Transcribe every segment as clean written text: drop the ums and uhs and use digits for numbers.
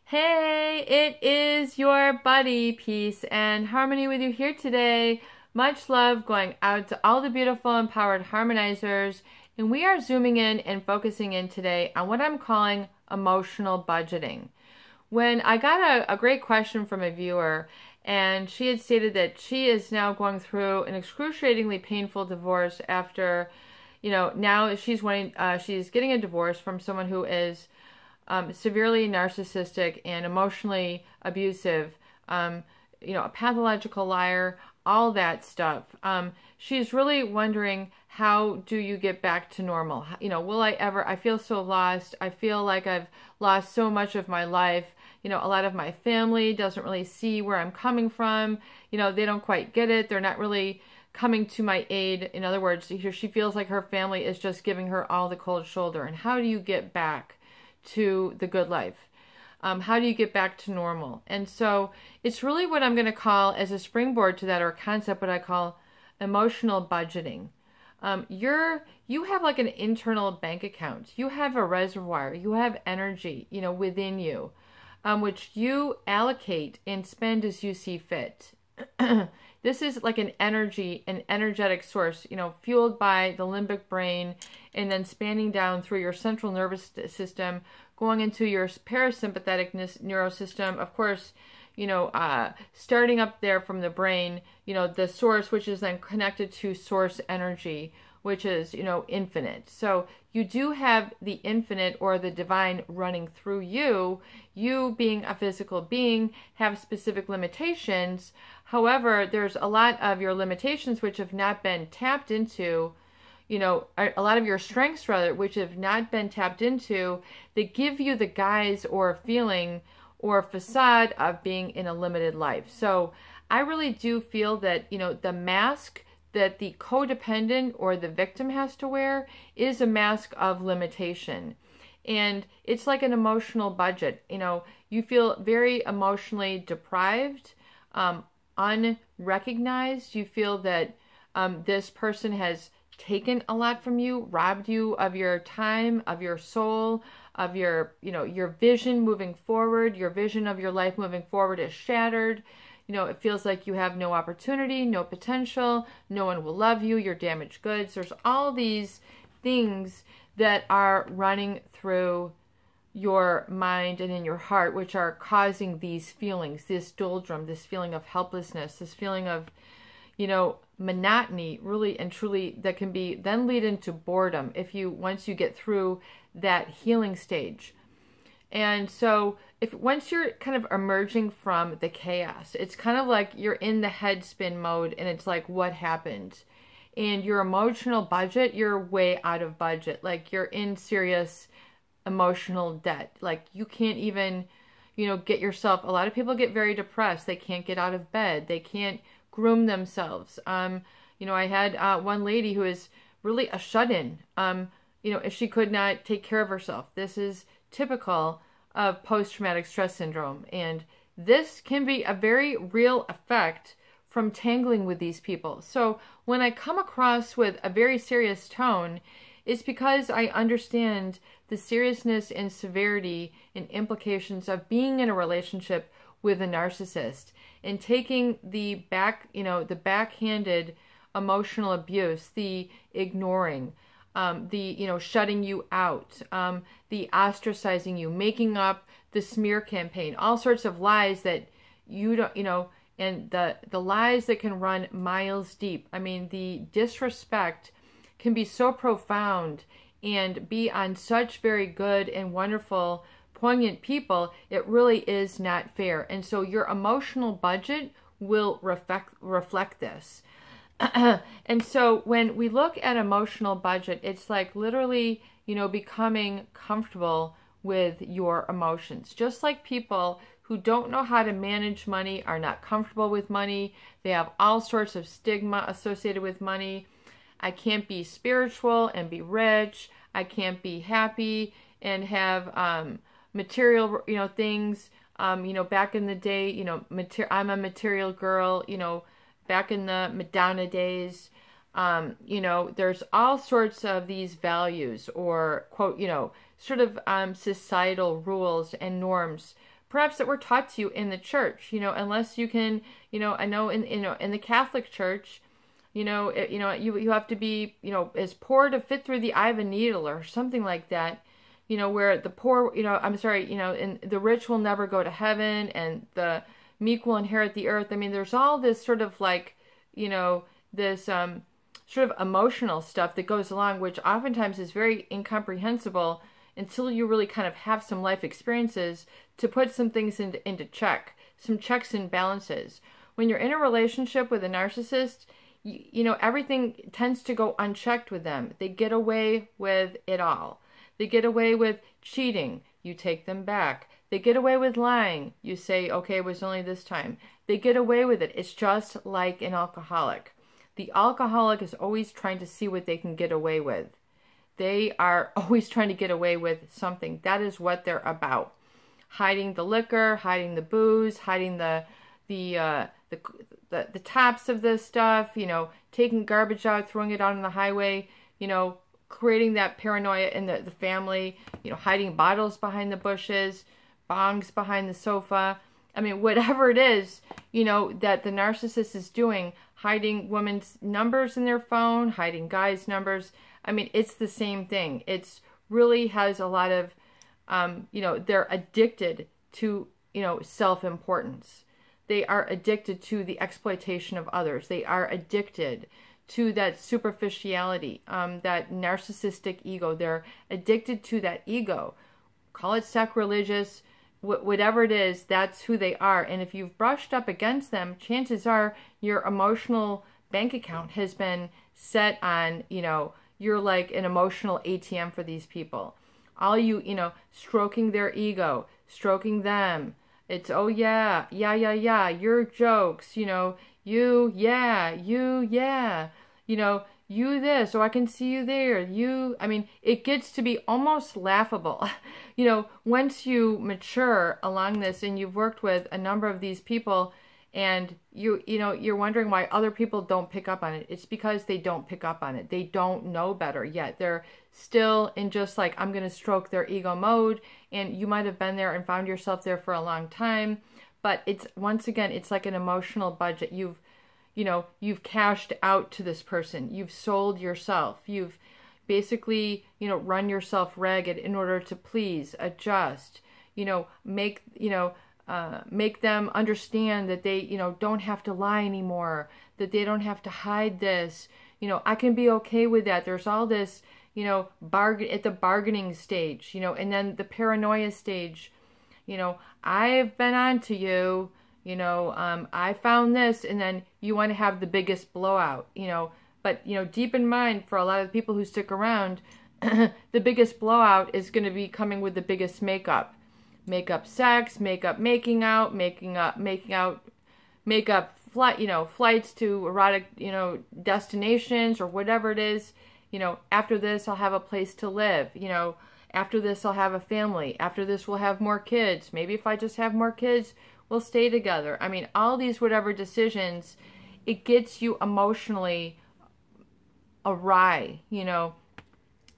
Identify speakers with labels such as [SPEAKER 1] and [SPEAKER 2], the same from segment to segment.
[SPEAKER 1] Hey, it is your buddy, Peace and Harmony with you here today. Much love going out to all the beautiful empowered harmonizers. And we are zooming in and focusing in today on what I'm calling emotional budgeting. When I got a great question from a viewer, and she had stated that she is now going through an excruciatingly painful divorce after, now she's getting a divorce from someone who is severely narcissistic and emotionally abusive, a pathological liar, all that stuff. She's really wondering, how do you get back to normal? Will I ever? I feel so lost. I feel like I've lost so much of my life. A lot of my family doesn't really see where I'm coming from. They don't quite get it. They're not really coming to my aid. In other words, she feels like her family is just giving her all the cold shoulder. And how do you get back to the good life? How do you get back to normal? And so it's really what I'm going to call, as a springboard to that, or a concept, what I call emotional budgeting. You have like an internal bank account. You have a reservoir. You have energy, within you, which you allocate and spend as you see fit. This is like an energetic source, fueled by the limbic brain and then spanning down through your central nervous system, going into your parasympathetic nervous system. Of course, starting up there from the brain, the source, which is then connected to source energy, which is, infinite. So you do have the infinite or the divine running through you. You, being a physical being, have specific limitations. However, there's a lot of your limitations which have not been tapped into, a lot of your strengths, rather, which have not been tapped into, that give you the guise or feeling or facade of being in a limited life. So I really do feel that, the mask that the codependent or the victim has to wear is a mask of limitation. And it's like an emotional budget. You feel very emotionally deprived, unrecognized. You feel that this person has taken a lot from you, robbed you of your time, of your soul, of your, your vision moving forward. Your vision of your life moving forward is shattered. It feels like you have no opportunity, no potential, no one will love you, you're damaged goods. There's all these things that are running through your mind and in your heart, which are causing these feelings, this doldrum, this feeling of helplessness, this feeling of, monotony, really and truly, that can be then lead into boredom once you get through that healing stage. And so once you're kind of emerging from the chaos, it's kind of like you're in the head spin mode, and it's like, what happened? And your emotional budget, you're way out of budget. Like, you're in serious emotional debt. Like, you can't even, get yourself. A lot of people get very depressed. They can't get out of bed. They can't groom themselves. I had one lady who is really a shut-in. If she could not take care of herself. This is typical of post-traumatic stress syndrome. And this can be a very real effect from tangling with these people. So when I come across with a very serious tone, it's because I understand the seriousness and severity and implications of being in a relationship with a narcissist and taking the backhanded emotional abuse, the ignoring, the shutting you out, the ostracizing you, making up the smear campaign, all sorts of lies that you don't, and the lies that can run miles deep. I mean, the disrespect can be so profound and be on such very good and wonderful, poignant people. It really is not fair. And so your emotional budget will reflect this. And so when we look at emotional budget, it's like literally, becoming comfortable with your emotions. Just like people who don't know how to manage money are not comfortable with money. They have all sorts of stigma associated with money. I can't be spiritual and be rich. I can't be happy and have material, things. Back in the day, I'm a material girl, back in the Madonna days, there's all sorts of these values or quote, sort of societal rules and norms perhaps that were taught to you in the church, unless you can, I know in the Catholic Church, you have to be, as poor to fit through the eye of a needle or something like that, where the poor, and the rich will never go to heaven and the meek will inherit the earth. I mean, there's all this sort of like, this sort of emotional stuff that goes along, which oftentimes is very incomprehensible until you really kind of have some life experiences to put some things into check, some checks and balances. When you're in a relationship with a narcissist, everything tends to go unchecked with them. They get away with it all. They get away with cheating. You take them back. They get away with lying. You say, okay, it was only this time. They get away with it. It's just like an alcoholic. The alcoholic is always trying to see what they can get away with. They are always trying to get away with something. That is what they're about. Hiding the liquor, hiding the booze, hiding the tops of this stuff, taking garbage out, throwing it out on the highway, creating that paranoia in the family, hiding bottles behind the bushes, bongs behind the sofa. I mean, whatever it is, that the narcissist is doing, hiding women's numbers in their phone, hiding guys' numbers. I mean, it's the same thing. It's really has a lot of, they're addicted to, self-importance. They are addicted to the exploitation of others. They are addicted to that superficiality, that narcissistic ego. They're addicted to that ego. Call it sacrilegious, whatever it is, that's who they are. And if you've brushed up against them, chances are your emotional bank account has been set on, you're like an emotional ATM for these people. All you, stroking their ego, stroking them. It's, oh yeah, your jokes, you, yeah, you this, oh, I can see you there, I mean, it gets to be almost laughable. Once you mature along this and you've worked with a number of these people and you're wondering why other people don't pick up on it. It's because they don't pick up on it. They don't know better yet. They're still in just like, I'm going to stroke their ego mode. And you might have been there and found yourself there for a long time. But it's, once again, it's like an emotional budget. You've cashed out to this person. You've sold yourself. You've basically, run yourself ragged in order to please, adjust, make them understand that they, don't have to lie anymore, that they don't have to hide this. I can be okay with that. There's all this, bargain at the bargaining stage, and then the paranoia stage. I've been on to you, I found this, and then you want to have the biggest blowout, but, deep in mind, for a lot of the people who stick around, the biggest blowout is going to be coming with the biggest makeup sex, makeup making out, flights to erotic, destinations or whatever it is. After this, I'll have a place to live. After this, I'll have a family. After this, we'll have more kids. Maybe if I just have more kids, we'll stay together. I mean, all these whatever decisions, it gets you emotionally awry,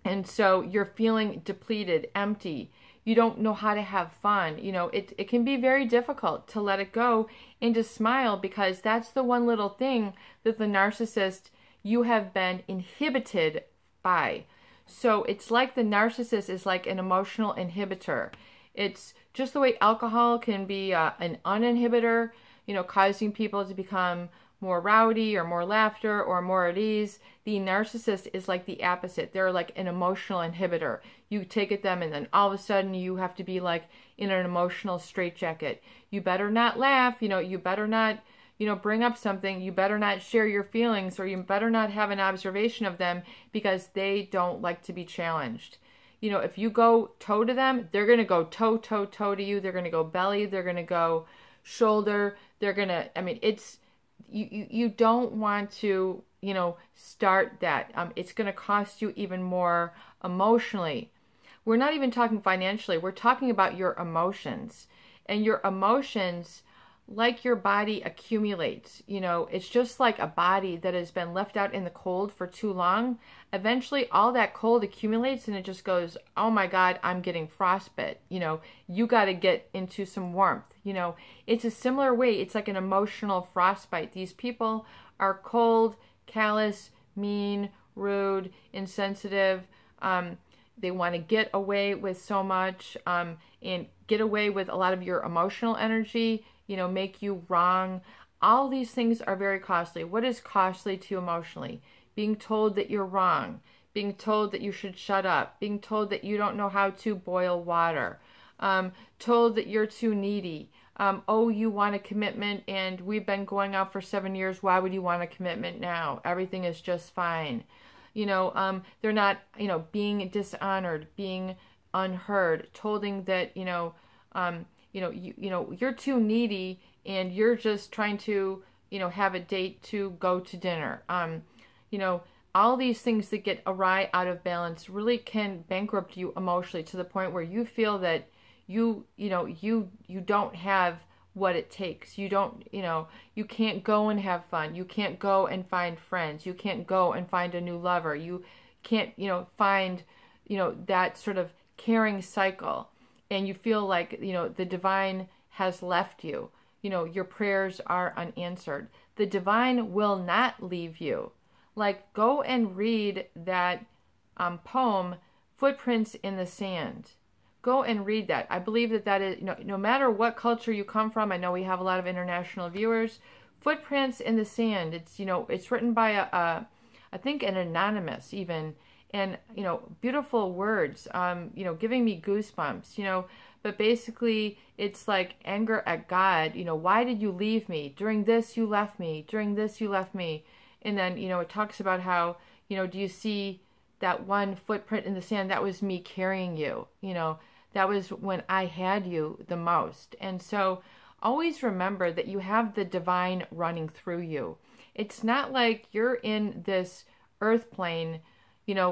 [SPEAKER 1] and so you're feeling depleted, empty. You don't know how to have fun. It can be very difficult to let it go and to smile, because that's the one little thing that the narcissist, you have been inhibited by. So it's like the narcissist is like an emotional inhibitor. It's just the way alcohol can be an uninhibitor, causing people to become more rowdy or more laughter or more at ease. The narcissist is like the opposite. They're like an emotional inhibitor. You take at them and then all of a sudden you have to be like in an emotional straitjacket. You better not laugh, you better not, bring up something. You better not share your feelings, or you better not have an observation of them, because they don't like to be challenged. If you go toe to them, they're going to go toe to you. They're going to go belly. They're going to go shoulder. They're going to, it's, you don't want to, start that. It's going to cost you even more emotionally. We're not even talking financially. We're talking about your emotions. And your emotions, like your body accumulates. You know, it's just like a body that has been left out in the cold for too long. Eventually, all that cold accumulates and it just goes, oh my God, I'm getting frostbite. You know, you got to get into some warmth. You know, it's a similar way. It's like an emotional frostbite. These people are cold, callous, mean, rude, insensitive. They want to get away with so much and get away with a lot of your emotional energy, you know, make you wrong. All these things are very costly. What is costly to you emotionally? Being told that you're wrong, being told that you should shut up, being told that you don't know how to boil water, told that you're too needy. Oh, you want a commitment and we've been going out for 7 years. Why would you want a commitment now? Everything is just fine. You know, they're not, you know, being dishonored, being unheard, told that, you're too needy and you're just trying to, you know, have a date to go to dinner. All these things that get awry, out of balance, really can bankrupt you emotionally to the point where you feel that you don't have what it takes. You don't, you can't go and have fun. You can't go and find friends. You can't go and find a new lover. You can't, find, that sort of caring cycle. And you feel like, the divine has left you. Your prayers are unanswered. The divine will not leave you. Like, go and read that poem, Footprints in the Sand. Go and read that. I believe that is, no matter what culture you come from, I know we have a lot of international viewers, Footprints in the Sand. It's, it's written by I think an anonymous even, and, beautiful words, giving me goosebumps, but basically it's like anger at God. Why did you leave me? During this, you left me. During this, you left me. And then, it talks about how, do you see that one footprint in the sand? That was me carrying you, that was when I had you the most. And so always remember that you have the divine running through you. It's not like you're in this earth plane,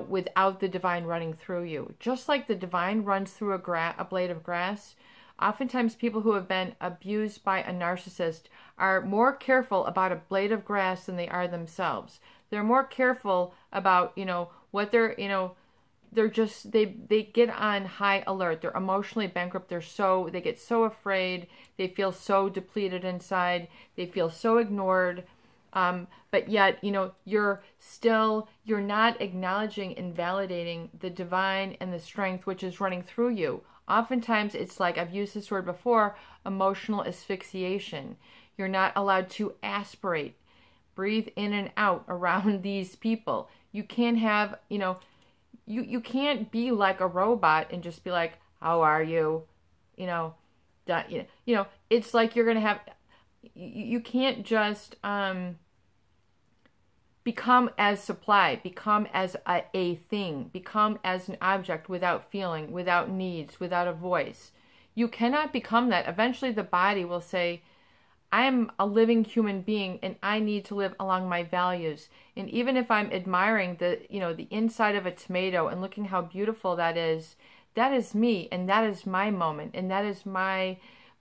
[SPEAKER 1] without the divine running through you. Just like the divine runs through a blade of grass, oftentimes people who have been abused by a narcissist are more careful about a blade of grass than they are themselves. They're more careful about, what they're, they're just, they get on high alert. They're emotionally bankrupt. They get so afraid. They feel so depleted inside. They feel so ignored. But yet, you're not acknowledging and validating the divine and the strength which is running through you. Oftentimes, it's like, I've used this word before, emotional asphyxiation. You're not allowed to aspirate, breathe in and out around these people. You can't have, you can't be like a robot and just be like, how are you? It's like you're going to have, you can't just become as supply, become as a thing, become as an object without feeling, without needs, without a voice. You cannot become that. Eventually the body will say, I'm a living human being and I need to live along my values. And even if I'm admiring the inside of a tomato and looking how beautiful that is me, and that is my moment, and that is my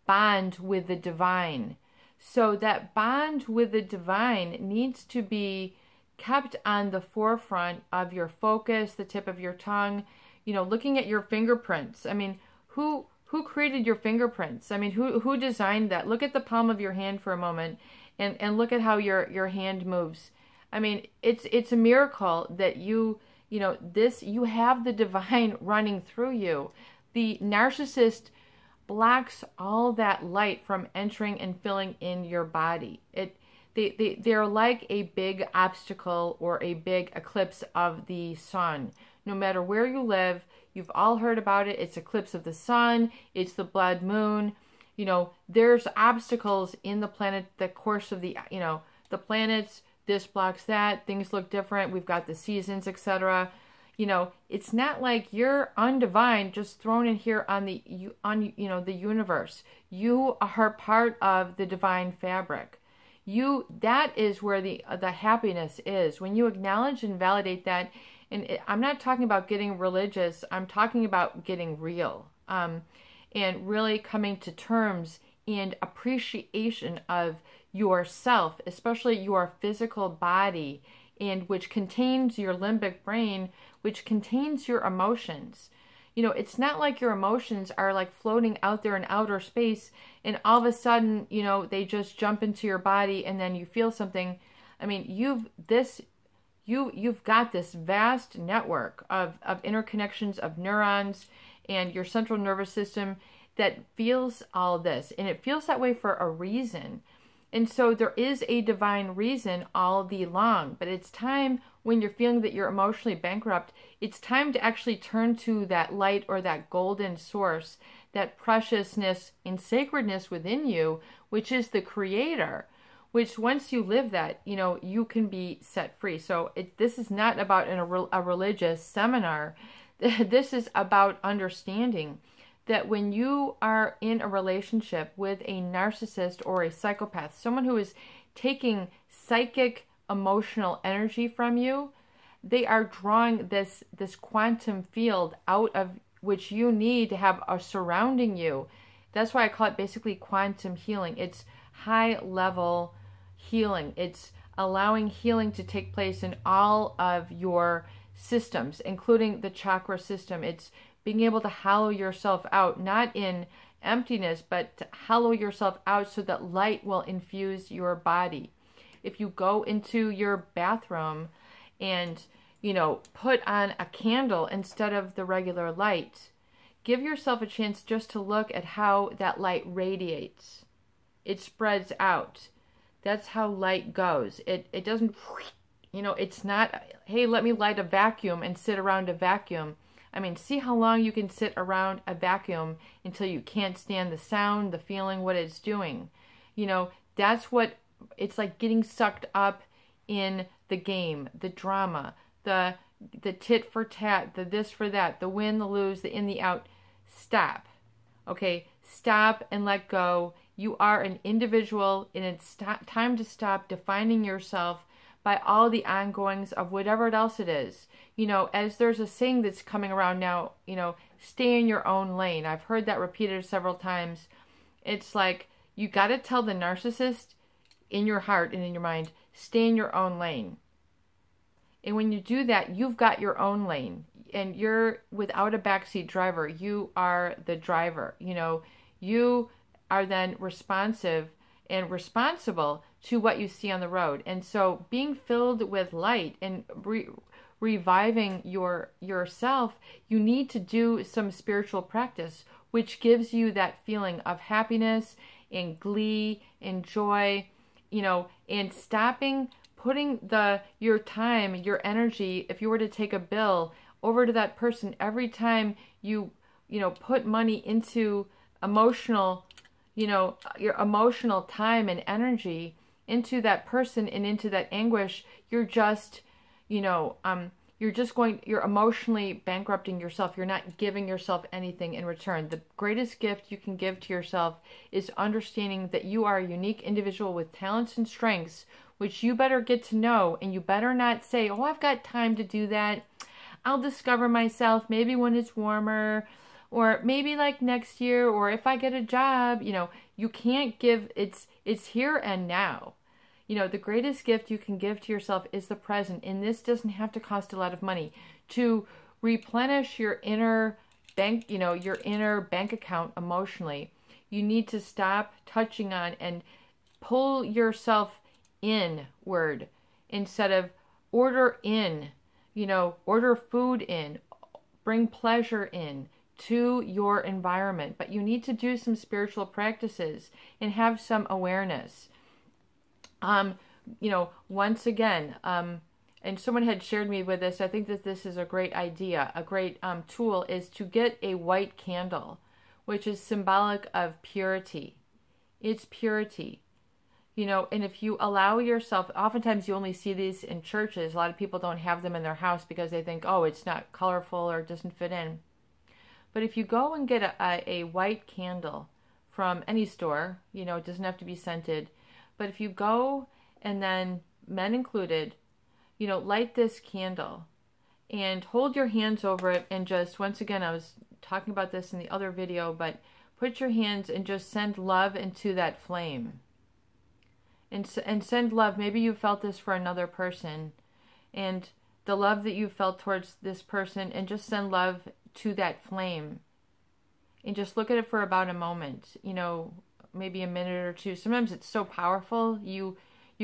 [SPEAKER 1] bond with the divine. So that bond with the divine needs to be kept on the forefront of your focus, the tip of your tongue, looking at your fingerprints. I mean, who created your fingerprints? I mean, who designed that? Look at the palm of your hand for a moment and look at how your hand moves. I mean, it's a miracle that you have the divine running through you. The narcissist blocks all that light from entering and filling in your body. They're like a big obstacle or a big eclipse of the sun. No matter where you live, you've all heard about it. It's eclipse of the sun. It's the blood moon. There's obstacles in the planet, the course of the planets. This blocks that. Things look different. We've got the seasons, etc. It's not like you're undivine, just thrown in here on the universe. You are part of the divine fabric. That is where the happiness is. When you acknowledge and validate that, and I'm not talking about getting religious, I'm talking about getting real, and really coming to terms and appreciation of yourself, especially your physical body, and which contains your limbic brain, which contains your emotions. You know, it's not like your emotions are like floating out there in outer space and all of a sudden, you know, they just jump into your body and then you feel something. I mean, you've got this vast network of interconnections of neurons and your central nervous system that feels all this, and it feels that way for a reason. And so there is a divine reason all the long, but it's time when you're feeling that you're emotionally bankrupt, it's time to actually turn to that light or that golden source, that preciousness and sacredness within you, which is the creator, which once you live that, you know, you can be set free. So this is not about a religious seminar. This is about understanding that when you are in a relationship with a narcissist or a psychopath, someone who is taking psychic emotional energy from you, they are drawing this quantum field out of which you need to have surrounding you. That's why I call it basically quantum healing. It's high level healing. It's allowing healing to take place in all of your systems, including the chakra system. It's being able to hollow yourself out, not in emptiness, but to hollow yourself out so that light will infuse your body. If you go into your bathroom and, you know, put on a candle instead of the regular light, give yourself a chance just to look at how that light radiates. It spreads out. That's how light goes. It doesn't, you know, it's not, hey, let me light a vacuum and sit around a vacuum. I mean, see how long you can sit around a vacuum until you can't stand the sound, the feeling, what it's doing. You know, that's what it's like, getting sucked up in the game, the drama, the tit for tat, the this for that, the win, the lose, the in, the out. Stop. Okay? Stop and let go. You are an individual, and it's time to stop defining yourself by all the ongoings of whatever else it is. You know, as there's a saying that's coming around now, you know, stay in your own lane. I've heard that repeated several times. It's like, you got to tell the narcissist in your heart and in your mind, stay in your own lane. And when you do that, you've got your own lane. And you're without a backseat driver. You are the driver. You know, you are then responsive and responsible to what you see on the road. And so being filled with light and reviving yourself, you need to do some spiritual practice, which gives you that feeling of happiness and glee and joy, you know, and stopping putting your time, your energy, if you were to take a bill over to that person every time you know, put money into emotional, you know, your emotional time and energy into that person and into that anguish, you're just, you know, you're emotionally bankrupting yourself. You're not giving yourself anything in return. The greatest gift you can give to yourself is understanding that you are a unique individual with talents and strengths, which you better get to know, and you better not say, oh, I've got time to do that. I'll discover myself maybe when it's warmer, or maybe like next year, or if I get a job. You know, you can't give, it's here and now. You know, the greatest gift you can give to yourself is the present, and this doesn't have to cost a lot of money. To replenish your inner bank, you know, your inner bank account emotionally, you need to stop touching on and pull yourself inward instead of order in, you know, order food in, bring pleasure in to your environment. But you need to do some spiritual practices and have some awareness. You know, once again, and someone had shared me with this, I think that this is a great idea, a great tool, is to get a white candle, which is symbolic of purity. It's purity. You know, and if you allow yourself, oftentimes you only see these in churches. A lot of people don't have them in their house because they think, oh, it's not colorful or it doesn't fit in. But if you go and get a white candle from any store, you know, it doesn't have to be scented. But if you go and then, men included, you know, light this candle and hold your hands over it and just, once again, I was talking about this in the other video, but put your hands and just send love into that flame. And send love. Maybe you felt this for another person, and the love that you felt towards this person, and just send love to that flame. And just look at it for about a moment, you know, maybe a minute or two. Sometimes it's so powerful, you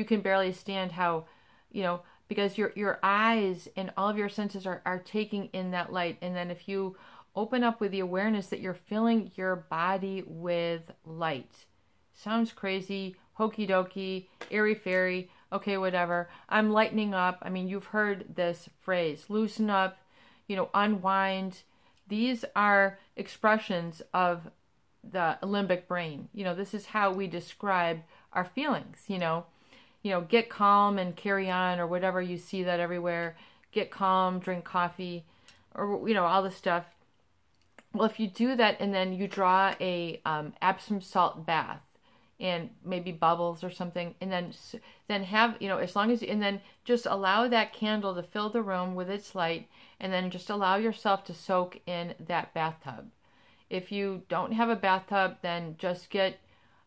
[SPEAKER 1] can barely stand how, you know, because your eyes and all of your senses are taking in that light. And then if you open up with the awareness that you're filling your body with light. Sounds crazy, hokey dokey, airy fairy, okay, whatever. I'm lightening up. I mean, you've heard this phrase, loosen up, you know, unwind. These are expressions of the limbic brain. You know, this is how we describe our feelings, you know, get calm and carry on, or whatever you see that everywhere. Get calm, drink coffee, or, you know, all this stuff. Well, if you do that and then you draw a Epsom salt bath and maybe bubbles or something, and then have, you know, as long as, and then just allow that candle to fill the room with its light, and then just allow yourself to soak in that bathtub. If you don't have a bathtub, then just get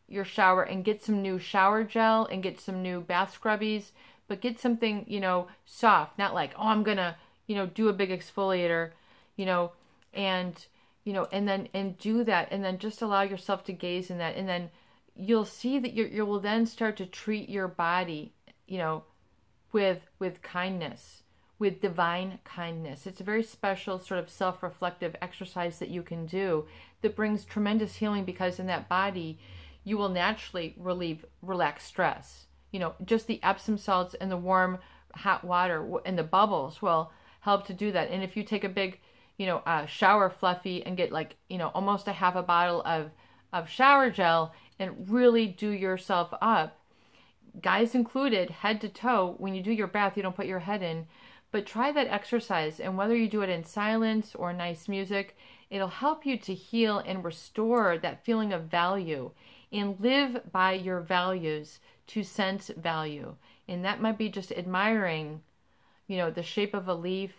[SPEAKER 1] your shower and get some new shower gel and get some new bath scrubbies, but get something, you know, soft, not like, oh, I'm gonna, you know, do a big exfoliator, you know, and, you know, and do that, and then just allow yourself to gaze in that, and then you'll see that you will then start to treat your body, you know, with kindness, with divine kindness. It's a very special sort of self-reflective exercise that you can do that brings tremendous healing, because in that body, you will naturally relax stress. You know, just the Epsom salts and the warm hot water and the bubbles will help to do that. And if you take a big, you know, shower fluffy and get like, you know, almost a half a bottle of shower gel and really do yourself up, guys included, head to toe. When you do your bath, you don't put your head in, but try that exercise. And whether you do it in silence or nice music, it'll help you to heal and restore that feeling of value, and live by your values to sense value. And that might be just admiring, you know, the shape of a leaf,